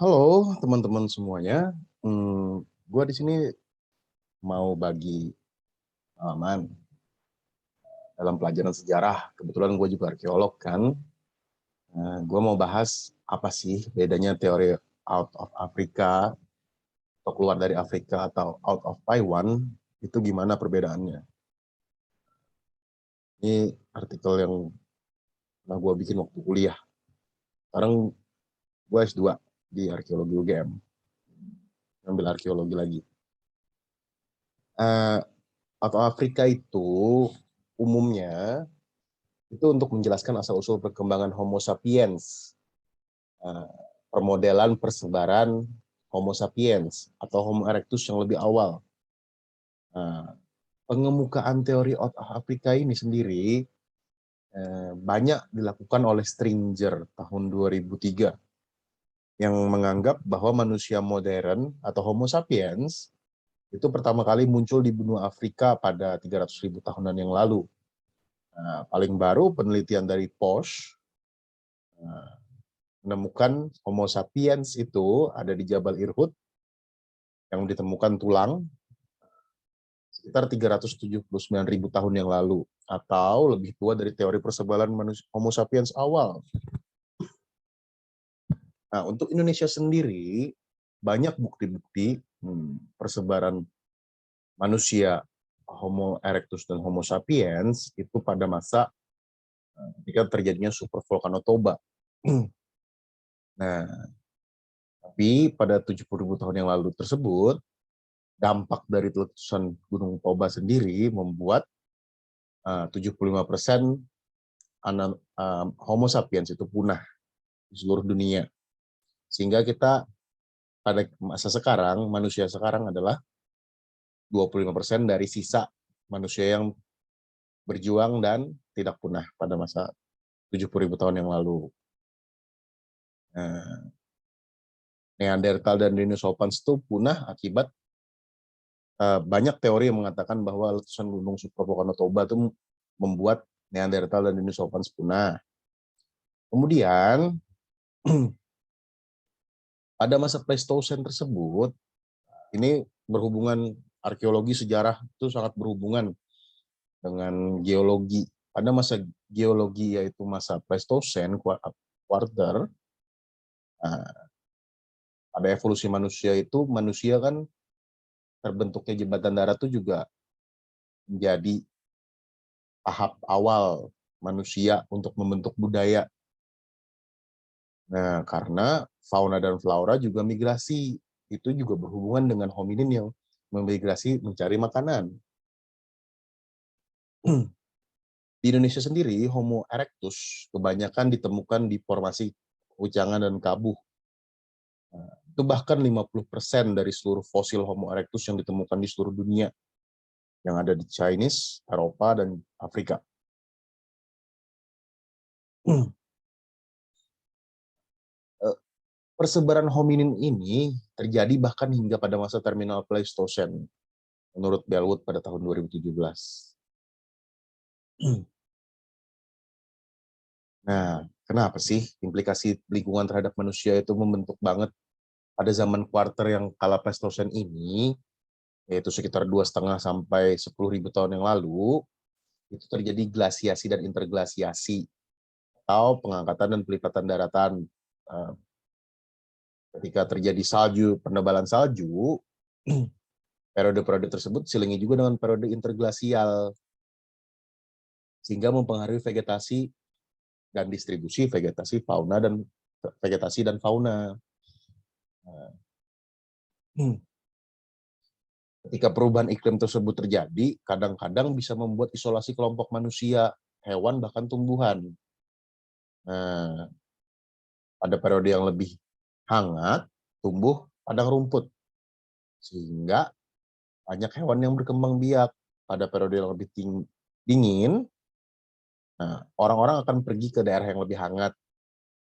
Halo teman-teman semuanya, gue di sini mau bagi pengalaman dalam pelajaran sejarah. Kebetulan gue juga arkeolog kan. Gue mau bahas apa sih bedanya teori out of Africa atau keluar dari Afrika atau out of Taiwan, itu gimana perbedaannya. Ini artikel yang pernah gue bikin waktu kuliah. Sekarang gue S2 di arkeologi UGM, ambil arkeologi lagi. Uh, out of Africa itu umumnya itu untuk menjelaskan asal-usul perkembangan Homo sapiens, uh, permodelan persebaran Homo sapiens atau Homo erectus yang lebih awal. Pengemukaan teori out of Africa ini sendiri banyak dilakukan oleh Stringer tahun 2003 yang menganggap bahwa manusia modern atau Homo sapiens itu pertama kali muncul di benua Afrika pada 300.000 tahunan yang lalu. Paling baru penelitian dari Posch menemukan Homo sapiens itu ada di Jabal Irhoud yang ditemukan tulang sekitar 379.000 tahun yang lalu, atau lebih tua dari teori persebaran Homo sapiens awal. Nah, untuk Indonesia sendiri, banyak bukti-bukti persebaran manusia Homo erectus dan Homo sapiens itu pada masa ketika terjadinya super volcano Toba. Nah, tapi pada 70.000 tahun yang lalu tersebut, dampak dari letusan Gunung Toba sendiri membuat 75% Homo sapiens itu punah di seluruh dunia. Sehingga kita pada masa sekarang, manusia sekarang adalah 25% dari sisa manusia yang berjuang dan tidak punah pada masa 70.000 tahun yang lalu. Neanderthal dan Denisovans itu punah akibat banyak teori yang mengatakan bahwa letusan gunung Supervolcano Toba itu membuat Neanderthal dan Denisovans punah. Kemudian pada masa Pleistosen tersebut, ini berhubungan arkeologi sejarah itu sangat berhubungan dengan geologi. Pada masa geologi yaitu masa Pleistosen quarter, pada evolusi manusia itu manusia kan terbentuknya jembatan darat itu juga menjadi tahap awal manusia untuk membentuk budaya. Nah, karena fauna dan flora juga migrasi, itu juga berhubungan dengan hominin yang memigrasi mencari makanan. Di Indonesia sendiri, Homo erectus kebanyakan ditemukan di formasi Ujangan dan Kabuh. Itu bahkan 50% dari seluruh fosil Homo erectus yang ditemukan di seluruh dunia, yang ada di Chinese, Eropa, dan Afrika. Persebaran hominin ini terjadi bahkan hingga pada masa terminal Pleistosen, menurut Bellwood pada tahun 2017. Nah, kenapa sih implikasi lingkungan terhadap manusia itu membentuk banget pada zaman kuarter yang kala Pleistosen ini, yaitu sekitar 2,5 sampai 10.000 tahun yang lalu, itu terjadi glasiasi dan interglasiasi, atau pengangkatan dan pelipatan daratan. Ketika terjadi salju, penebalan salju, periode-periode tersebut diselingi juga dengan periode interglasial, sehingga mempengaruhi vegetasi dan distribusi vegetasi dan fauna. Ketika perubahan iklim tersebut terjadi, kadang-kadang bisa membuat isolasi kelompok manusia, hewan, bahkan tumbuhan. Nah, pada periode yang lebih hangat, tumbuh padang rumput, sehingga banyak hewan yang berkembang biak. Pada periode yang lebih dingin, orang-orang akan pergi ke daerah yang lebih hangat.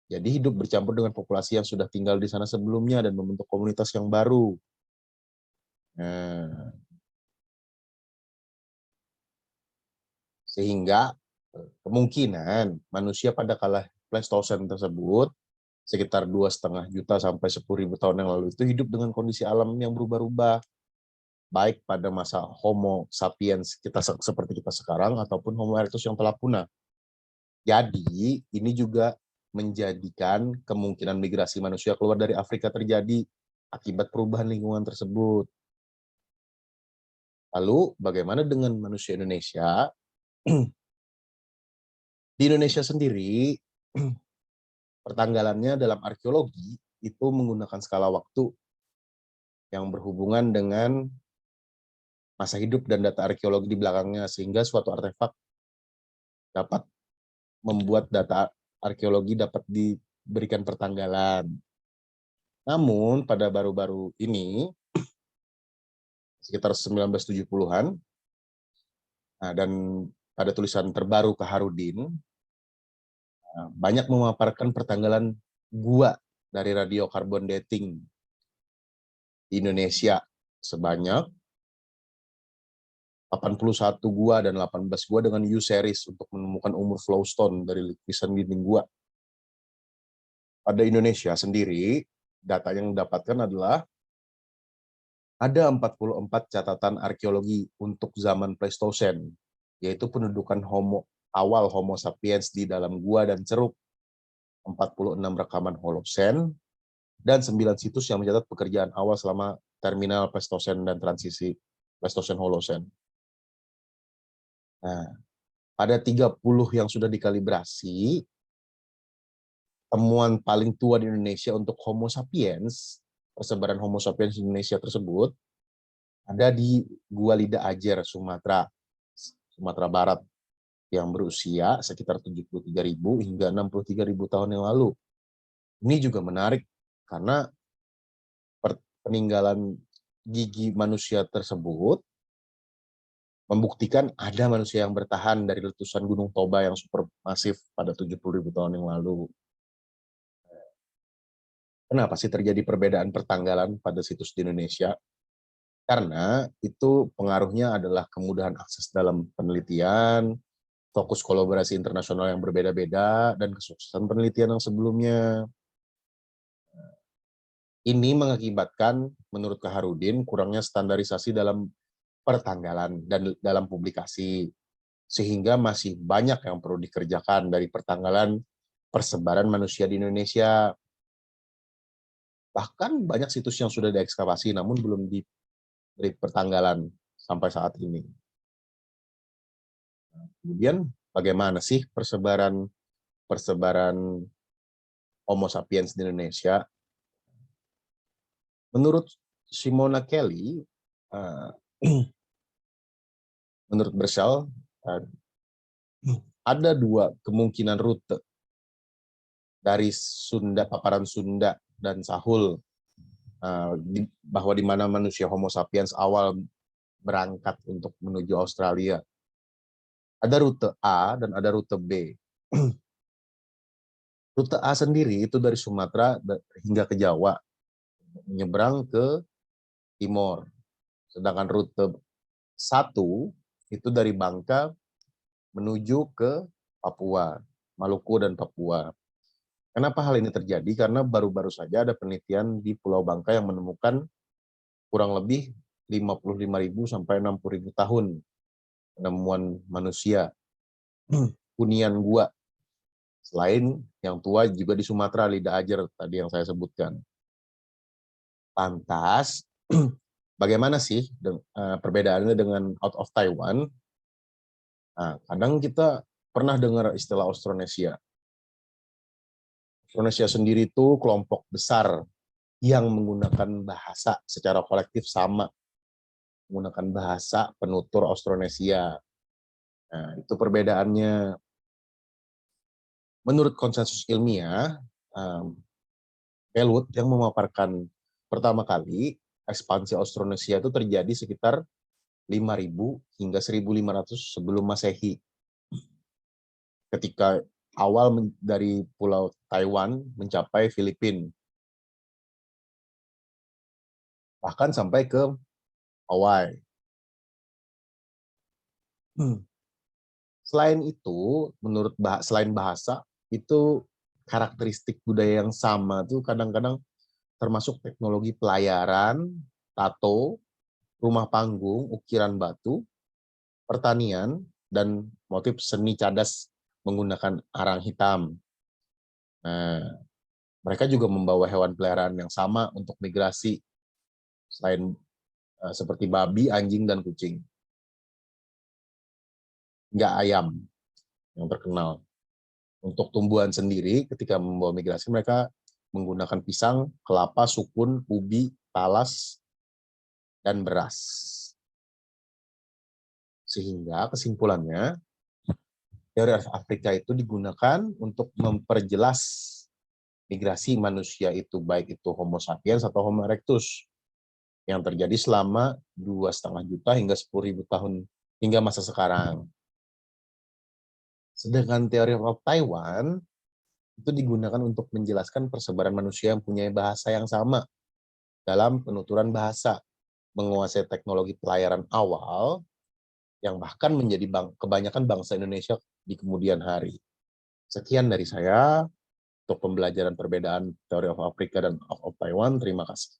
Jadi hidup bercampur dengan populasi yang sudah tinggal di sana sebelumnya dan membentuk komunitas yang baru. Nah, sehingga kemungkinan manusia pada kala Pleistosen tersebut sekitar 2,5 juta sampai 10.000 tahun yang lalu itu hidup dengan kondisi alam yang berubah-ubah, baik pada masa Homo sapiens kita seperti kita sekarang ataupun Homo erectus yang telah punah. Jadi ini juga menjadikan kemungkinan migrasi manusia keluar dari Afrika terjadi akibat perubahan lingkungan tersebut. Lalu bagaimana dengan manusia Indonesia? Di Indonesia sendiri, pertanggalannya dalam arkeologi itu menggunakan skala waktu yang berhubungan dengan masa hidup dan data arkeologi di belakangnya, sehingga suatu artefak dapat membuat data arkeologi dapat diberikan pertanggalan. Namun pada baru-baru ini, sekitar 1970-an, dan pada tulisan terbaru Kaharudin, banyak memaparkan pertanggalan gua dari radiokarbon dating di Indonesia sebanyak 81 gua dan 18 gua dengan U-series untuk menemukan umur flowstone dari lukisan dinding gua. Pada Indonesia sendiri, data yang didapatkan adalah ada 44 catatan arkeologi untuk zaman Pleistosen, yaitu pendudukan awal Homo sapiens di dalam gua dan ceruk, 46 rekaman Holosen, dan 9 situs yang mencatat pekerjaan awal selama terminal Pleistosen dan transisi Pleistosen-Holosen. Nah, pada 30 yang sudah dikalibrasi, temuan paling tua di Indonesia untuk Homo sapiens, persebaran Homo sapiens di Indonesia tersebut, ada di Gua Lida Ajer, Sumatera Barat, yang berusia sekitar 73.000 hingga 63.000 tahun yang lalu. Ini juga menarik karena peninggalan gigi manusia tersebut membuktikan ada manusia yang bertahan dari letusan Gunung Toba yang supermasif pada 70.000 tahun yang lalu. Kenapa sih terjadi perbedaan pertanggalan pada situs di Indonesia? Karena itu pengaruhnya adalah kemudahan akses dalam penelitian, fokus kolaborasi internasional yang berbeda-beda, dan kesuksesan penelitian yang sebelumnya. Ini mengakibatkan, menurut Kaharudin, kurangnya standarisasi dalam pertanggalan dan dalam publikasi, sehingga masih banyak yang perlu dikerjakan dari pertanggalan persebaran manusia di Indonesia. Bahkan banyak situs yang sudah diekskavasi namun belum diberi pertanggalan sampai saat ini. Kemudian bagaimana sih persebaran Homo sapiens di Indonesia? Menurut Simona Kelly, menurut Bershal, ada 2 kemungkinan rute dari paparan Sunda dan Sahul, bahwa di mana manusia Homo sapiens awal berangkat untuk menuju Australia. Ada rute A dan ada rute B. Rute A sendiri itu dari Sumatera hingga ke Jawa, menyeberang ke Timor. Sedangkan rute 1 itu dari Bangka menuju ke Papua, Maluku dan Papua. Kenapa hal ini terjadi? Karena baru-baru saja ada penelitian di Pulau Bangka yang menemukan kurang lebih 55.000 sampai 60.000 tahun penemuan manusia hunian gua. Selain yang tua juga di Sumatera, Lida Ajer tadi yang saya sebutkan. Lantas, bagaimana sih perbedaannya dengan out of Taiwan? Nah, kadang kita pernah dengar istilah Austronesia. Austronesia sendiri itu kelompok besar yang menggunakan bahasa secara kolektif sama, menggunakan bahasa penutur Austronesia. Nah, itu perbedaannya. Menurut konsensus ilmiah, Pelut yang memaparkan pertama kali ekspansi Austronesia itu terjadi sekitar 5.000 hingga 1.500 sebelum Masehi. Ketika awal dari Pulau Taiwan mencapai Filipina, bahkan sampai ke Hawaii. Selain itu, selain bahasa, itu karakteristik budaya yang sama tuh kadang-kadang termasuk teknologi pelayaran, tato, rumah panggung, ukiran batu, pertanian, dan motif seni cadas menggunakan arang hitam. Nah, mereka juga membawa hewan peliharaan yang sama untuk migrasi, selain seperti babi, anjing, dan kucing. Nggak ayam yang terkenal. Untuk tumbuhan sendiri, ketika membawa migrasi, mereka menggunakan pisang, kelapa, sukun, ubi, talas, dan beras. Sehingga kesimpulannya, teori Afrika itu digunakan untuk memperjelas migrasi manusia itu, baik itu Homo sapiens atau Homo erectus, yang terjadi selama 2,5 juta hingga 10.000 tahun hingga masa sekarang. Sedangkan teori of Taiwan itu digunakan untuk menjelaskan persebaran manusia yang punya bahasa yang sama dalam penuturan bahasa, menguasai teknologi pelayaran awal, yang bahkan menjadi kebanyakan bangsa Indonesia di kemudian hari. Sekian dari saya untuk pembelajaran perbedaan teori of Afrika dan of Taiwan. Terima kasih.